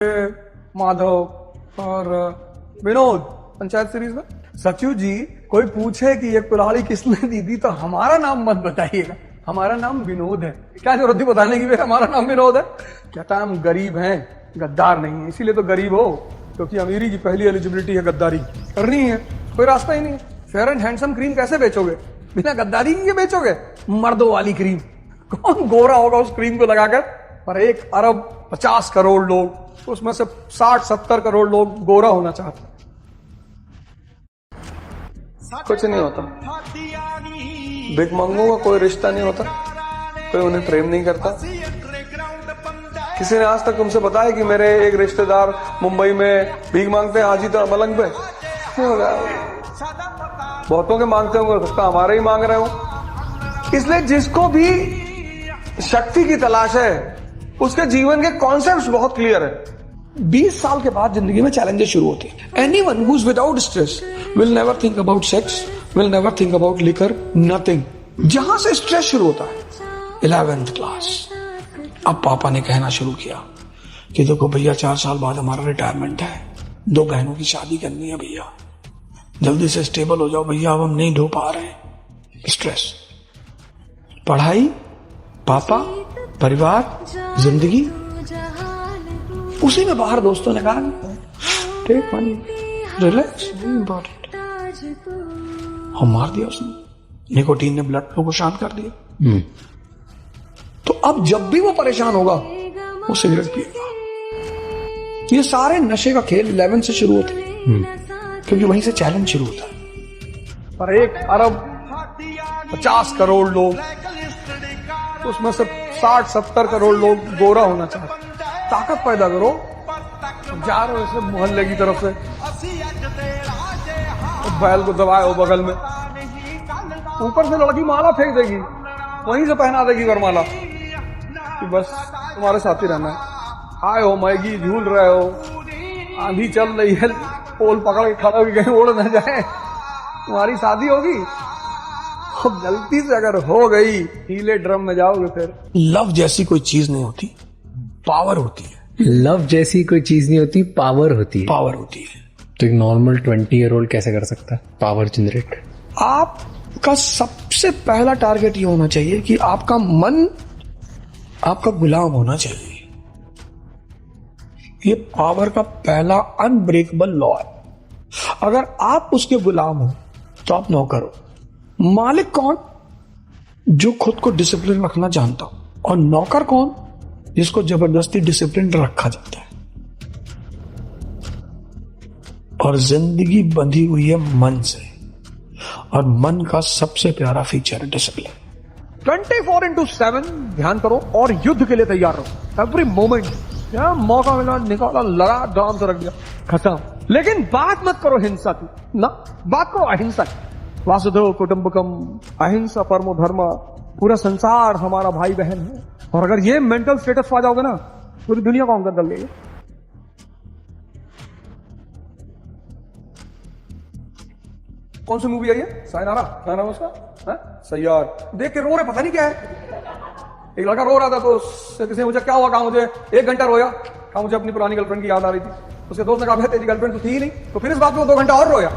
माधव और विनोद पंचायत सीरीज में। सचिव जी, कोई पूछे कि ये कुल्हाड़ी किसने दी थी तो हमारा नाम मत बताइएगा, हमारा नाम विनोद है। क्या जरूरत थी बताने की भी हमारा नाम विनोद है? कहता है हम गरीब हैं, गद्दार नहीं है, इसीलिए तो गरीब हो, क्योंकि अमीरी की पहली एलिजिबिलिटी है गद्दारी करनी है, कोई रास्ता ही नहीं है। फेयर एंड हैंडसम क्रीम कैसे बेचोगे? बिना गद्दारी के बेचोगे? मर्दों वाली क्रीम, कौन गोरा होगा उस क्रीम को लगाकर? पर 1 अरब 50 करोड़ लोग, उसमें से 60-70 करोड़ लोग गोरा होना चाहते हैं। कुछ नहीं होता, भिखमंगों का कोई रिश्ता नहीं होता, कोई उन्हें प्रेम नहीं करता। किसी ने आज तक तुमसे बताया कि मेरे एक रिश्तेदार मुंबई में भीख मांगते हैं हाजी तो मलंग पे? बहुतों के मांगते होंगे, सकता हमारे ही मांग रहे हो। इसलिए जिसको भी शक्ति की तलाश है उसके जीवन के कॉन्सेप्ट्स बहुत क्लियर है। 20 साल के बाद जिंदगी में चैलेंजेस शुरू होते हैं। Anyone who is without stress will never think about sex, will never think about liquor, nothing. जहां से स्ट्रेस शुरू होता है 11th क्लास। अब पापा ने कहना शुरू किया कि देखो भैया, 4 साल बाद हमारा रिटायरमेंट है, 2 बहनों की शादी करनी है भैया, जल्दी से स्टेबल हो जाओ भैया, अब हम नहीं ढो पा रहे। स्ट्रेस, पढ़ाई, पापा, परिवार, जिंदगी, उसी में बाहर दोस्तों ने कहा टेक मनी, रिलैक्स, इंपॉर्टेंट, हम मार दिया उसने। निकोटीन ने ब्लड फ्लो को शांत कर दिया। तो अब जब भी वो परेशान होगा वो सिगरेट पिएगा। ये सारे नशे का खेल 11 से शुरू होते हैं, क्योंकि वहीं से चैलेंज शुरू होता है। पर 1 अरब 50 करोड़ लोग, उसमें से 60-70 करोड़ लोग गोरा होना चाहते हैं। ताकत पैदा करो, जा रहे हो ऐसे मोहल्ले की तरफ से, बैल को दबाए हो बगल में, ऊपर से लड़की माला फेंक देगी, वहीं से पहना देगी वरमाला कि बस तुम्हारे साथ ही रहना है। आए हो मैगी, झूल रहे हो, आंधी चल रही है, पोल पकड़ के खड़ा होगी कहीं उड़ न जाए, तुम्हारी शादी होगी। अब गलती से अगर हो गई, हीले ड्रम में जाओगे फिर। लव जैसी कोई चीज नहीं होती, पावर होती है। लव जैसी कोई चीज नहीं होती, पावर होती है। पावर होती है। तो एक नॉर्मल 20 ईयर ओल्ड कैसे कर सकता है पावर जनरेट? आपका सबसे पहला टारगेट ये होना चाहिए कि आपका मन आपका गुलाम होना चाहिए। ये पावर का पहला अनब्रेकेबल लॉ है। अगर आप उसके गुलाम हो तो आप नौकर हो। मालिक कौन? जो खुद को डिसिप्लिन रखना जानता हो। और नौकर कौन? जिसको जबरदस्ती डिसिप्लिन रखा जाता है। और जिंदगी बंधी हुई है मन से, और मन का सबसे प्यारा फीचर है डिसिप्लिन। 24/7 ध्यान करो और युद्ध के लिए तैयार रहो। एवरी मोमेंट, क्या मौका मिला निकाला, लगा, दाम से रख दिया, खत्म। लेकिन बात मत करो हिंसा की, ना, बात करो अहिंसा की। वासुदेव कुटुंबकम, अहिंसा परमो धर्म, पूरा संसार हमारा भाई बहन है। और अगर ये मेंटल स्टेटस पा जाओगे ना, पूरी दुनिया को अंदर कर लेगी। कौन सी मूवी आई है? सायनारा, क्या नाम है उसका? सैयार। देख के रो रहे, पता नहीं क्या है। एक लड़का रो रहा था तो उससे किसी ने पूछा क्या हुआ? कहा मुझे 1 घंटा रोया, कहा मुझे अपनी पुरानी गर्लफ्रेंड की याद आ रही थी। उसके दोस्त ने कहा तेरी गर्लफ्रेंड तो थी ही नहीं। तो फिर इस बात में 2 घंटा और रोया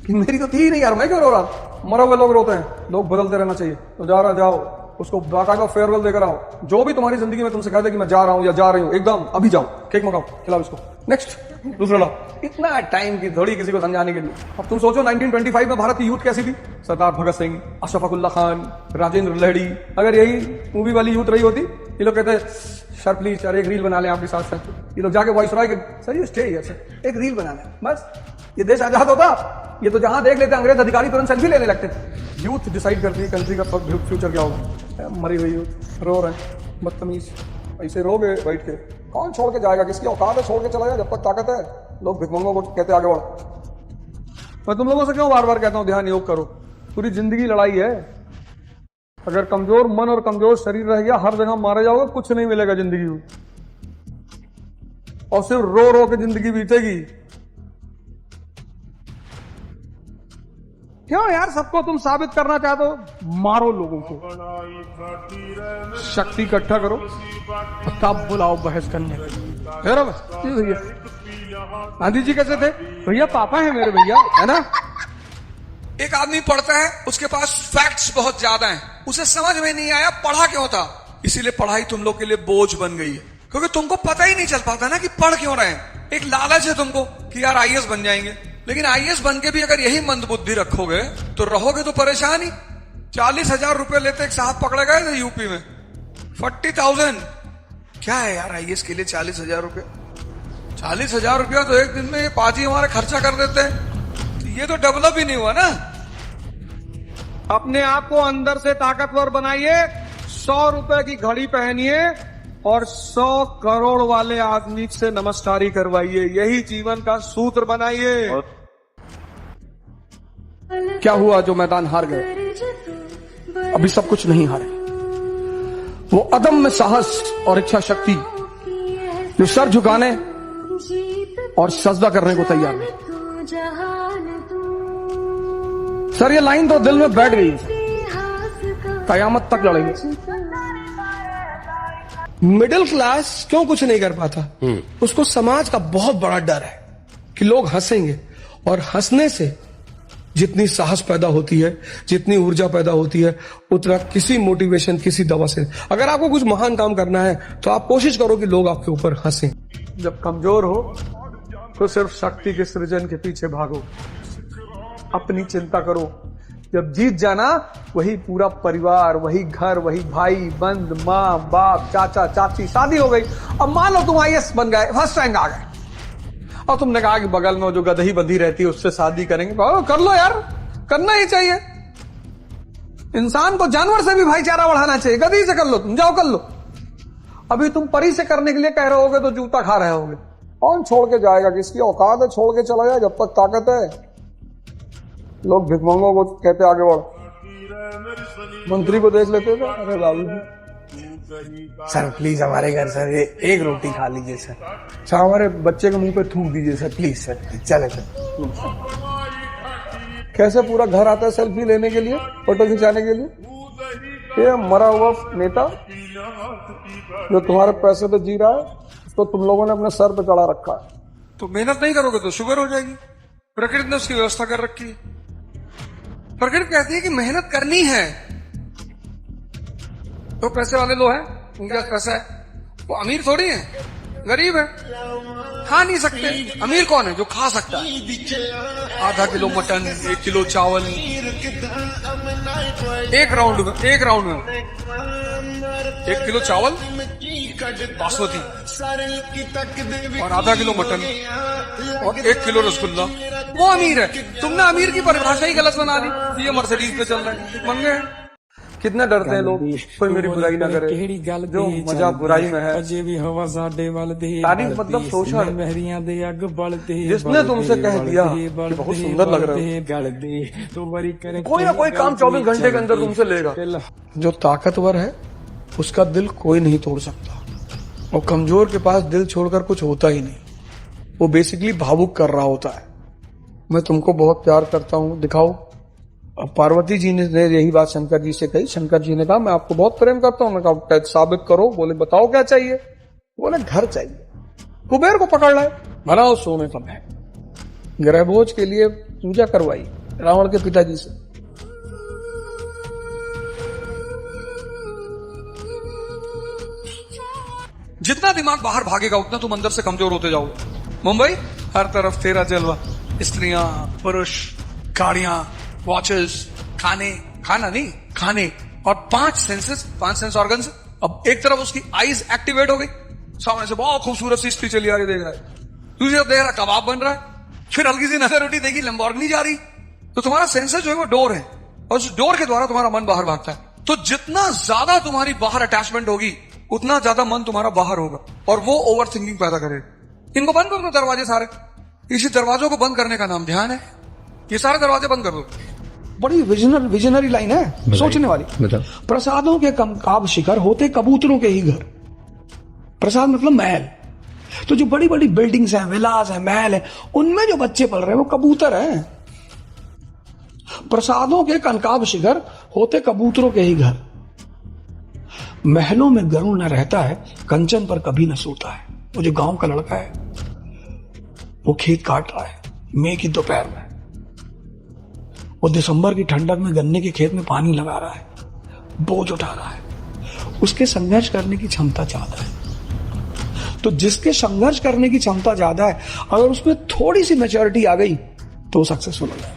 कि मेरी तो थी ही नहीं यार, मैं क्यों रो रहा? मरे हुए लोग रोते हैं, लोग बदलते रहना चाहिए। तो जा रहा, जाओ उसको बाकायदा फेयरवेल देकर आओ। जो भी तुम्हारी जिंदगी में तुमसे कहते कि मैं जा रहा हूं या जा रही हूं, एकदम अभी जाओ, केक मंगाओ, खिलाओ इसको, नेक्स्ट दूसरा लाओ। इतना टाइम की थोड़ी किसी को समझाने के लिए। अब तुम सोचो 1925 में भारत की यूथ कैसी थी? सरदार भगत सिंह, अशफाकुल्ला खान, राजेंद्र लहड़ी। अगर यही मूवी वाली यूथ रही होती, ये लोग कहते सर प्लीज यार एक रील बना लें आपके साथ साथ। ये लोग जाके वॉइस रॉय के sir you stay here sir, एक रील बना लें, बस ये देश आजाद होता। ये तो जहां देख लेते अंग्रेज अधिकारी तुरंत सेल्फी लेने लगते। यूथ डिसाइड करती है कंट्री का फ्यूचर क्या होगा। मरी हुई यूथ रो रहे हैं, बदतमीज। ऐसे रोगे बैठ के, कौन छोड़ के जाएगा? किसकी औकात है छोड़ के चला जाए? जब तक ताकत है, लोग भिखमंगों को कहते आगे बढ़ो। मैं तुम लोगों से क्यों बार बार कहता हूं ध्यान योग करो? पूरी जिंदगी लड़ाई है। अगर कमजोर मन और कमजोर शरीर रह गया, हर जगह मारे जाओगे, कुछ नहीं मिलेगा जिंदगी में, और सिर्फ रो रो के जिंदगी बीतेगी। क्यों यार, सबको तुम साबित करना चाहते हो? मारो लोगों को, शक्ति इकट्ठा करो, तब बुलाओ बहस करने। भैया गांधी जी कैसे थे? भैया पापा है मेरे, भैया है ना। एक आदमी पढ़ता है, उसके पास फैक्ट्स बहुत ज्यादा हैं, उसे समझ में नहीं आया पढ़ा क्यों था, इसीलिए पढ़ाई तुम लोग के लिए बोझ बन गई है, क्योंकि तुमको पता ही नहीं चल पाता ना कि पढ़ क्यों रहे हैं। एक लालच है तुमको कि यार आईएएस बन जाएंगे, लेकिन आईएएस बन के भी अगर यही मंदबुद्धि रखोगे तो रहोगे तो परेशान ही। 40,000 रुपए लेते एक साहब पकड़े गए थे यूपी में, 40,000 क्या है यार आईएएस के लिए 40,000 रुपए? 40,000 रुपया तो एक दिन में ये पाजी हमारे खर्चा कर देते हैं। ये तो डेवलप ही नहीं हुआ ना। अपने आप को अंदर से ताकतवर बनाइए, 100 रुपए की घड़ी पहनिए और 100 करोड़ वाले आदमी से नमस्कारी करवाइए। यही जीवन का सूत्र बनाइए। क्या हुआ जो मैदान हार गए? अभी सब कुछ नहीं हारे। वो अदम्य साहस और इच्छा शक्ति जो सर झुकाने और सजदा करने को तैयार है। सर ये लाइन तो दिल में बैठ गई है, कयामत तक लड़ेंगे। मिडिल क्लास क्यों कुछ नहीं कर पाता? उसको समाज का बहुत बड़ा डर है कि लोग हंसेंगे, और हंसने से जितनी साहस पैदा होती है, जितनी ऊर्जा पैदा होती है, उतना किसी मोटिवेशन, किसी दवा से। अगर आपको कुछ महान काम करना है तो आप कोशिश करो कि लोग आपके ऊपर हंसें। जब कमजोर हो तो सिर्फ शक्ति के सृजन के पीछे भागो, अपनी चिंता करो। जब जीत जाना, वही पूरा परिवार, वही घर, वही भाई बंद, माँ बाप, चाचा चाची, शादी हो गई। अब मान लो तुम आईएएस बन गए, फर्स्ट रैंक आ गए, और तुमने कहा कि बगल में जो गदही बंधी रहती है उससे शादी करेंगे। कर लो यार, करना ही चाहिए। इंसान को जानवर से भी भाईचारा बढ़ाना चाहिए। गदही से कर लो, तुम जाओ कर लो। अभी तुम परी से करने के लिए कह रहे होगे तो जूता खा रहे होगे। कौन छोड़ के जाएगा? किसकी औकात है छोड़ के चला जाए? जब तक ताकत है। लोग भिखमंगों को कहते आगे बढ़। मंत्री को देख लेते थे, अरे बाबू जी सर प्लीज हमारे घर सर एक रोटी खा लीजिए सर हमारे बच्चे के मुंह पे थूक दीजिए सर, प्लीज सर, चले सर। कैसे पूरा घर आता है सेल्फी लेने के लिए, फोटो खिंचाने के लिए। ये मरा हुआ नेता जो तुम्हारे पैसे पे जी रहा है, उसको तुम लोगों ने अपने सर पे चढ़ा रखा है। तो मेहनत नहीं करोगे तो शुगर हो जाएगी। प्रकृति ने उसकी व्यवस्था कर रखी है। प्रकृति कहती है कि मेहनत करनी है। तो पैसे वाले लोग हैं, उनके पास पैसा है, वो अमीर थोड़ी है, गरीब है, खा नहीं सकते। अमीर कौन है? जो खा सकता है। आधा किलो मटन, 1 किलो चावल, एक राउंड में 1 किलो चावल बासमती और आधा किलो मटन और 1 किलो रसगुल्ला, वो अमीर है। तुमने अमीर की परिभाषा ही गलत बना दी। ये मर्सिडीज पे चल रहा है, मन गए। कितने डरते हैं लोग कोई मेरी बुराई ना करे। जो मजा बुराई में है। तारीफ मतलब शोषण। जिसने तुमसे कह दिया कि बहुत सुंदर लग रहे हो, कोई ना कोई काम 24 घंटे के अंदर तुमसे लेगा। जो ताकतवर है उसका दिल कोई नहीं तोड़ सकता, और कमजोर के पास दिल छोड़कर कुछ होता ही नहीं। वो बेसिकली भावुक कर रहा होता है। मैं तुमको बहुत प्यार करता हूँ, दिखाओ। अब पार्वती जी ने यही बात शंकर जी से कही। शंकर जी ने कहा मैं आपको बहुत प्रेम करता हूँ। मैं कहा साबित करो। बोले बताओ क्या चाहिए? बोले घर चाहिए। कुबेर को पकड़ लाए, बनाओ सोने का महल। ग्रह भोज के लिए पूजा करवाई रावण के पिताजी से। जितना दिमाग बाहर भागेगा उतना तुम अंदर से कमजोर होते जाओगे। मुंबई हर तरफ तेरा जलवा, स्त्रियां, पुरुष, गाड़ियां, वॉचेस, खाना नहीं खाने, और 5 सेंस ऑर्गन्स। अब एक तरफ उसकी आईज एक्टिवेट हो गई, सामने से बहुत खूबसूरत सी स्त्री चली आ रही, देख रहा है। दूसरी तरफ देख रहा कबाब बन रहा है, फिर हल्की सी नजर उठी, देखी लंबोर्गिनी जा रही। तो तुम्हारा सेंसेस जो है वो डोर है, और उस डोर के द्वारा तुम्हारा मन बाहर भागता है। तो जितना ज्यादा तुम्हारी बाहर अटैचमेंट होगी उतना ज्यादा मन तुम्हारा बाहर होगा, और वो ओवर थिंकिंग पैदा करेगा। इनको बंद कर दो दरवाजे सारे। इसी दरवाजों को बंद करने का नाम ध्यान है। ये सारे दरवाजे बंद कर दो। बड़ी विजनरी लाइन है, सोचने वाली। प्रसादों के काब शिखर होते कबूतरों के ही घर। प्रसाद मतलब महल। तो जो बड़ी बड़ी बिल्डिंग्स हैं, विलास हैं, महल हैं, उनमें जो बच्चे पल रहे हैं वो कबूतर हैं। प्रसादों के कनकाब शिखर होते कबूतरों के ही घर। महलों में गरुड़ न रहता है, कंचन पर कभी न सोता है। वो जो गांव का लड़का है वो खेत काट रहा है मई की दोपहर में, वो दिसंबर की ठंडक में गन्ने के खेत में पानी लगा रहा है, बोझ उठा रहा है। उसके संघर्ष करने की क्षमता ज्यादा है। तो जिसके संघर्ष करने की क्षमता ज्यादा है, अगर उसमें थोड़ी सी मैच्योरिटी आ गई तो वो सक्सेसफुल हो जाए।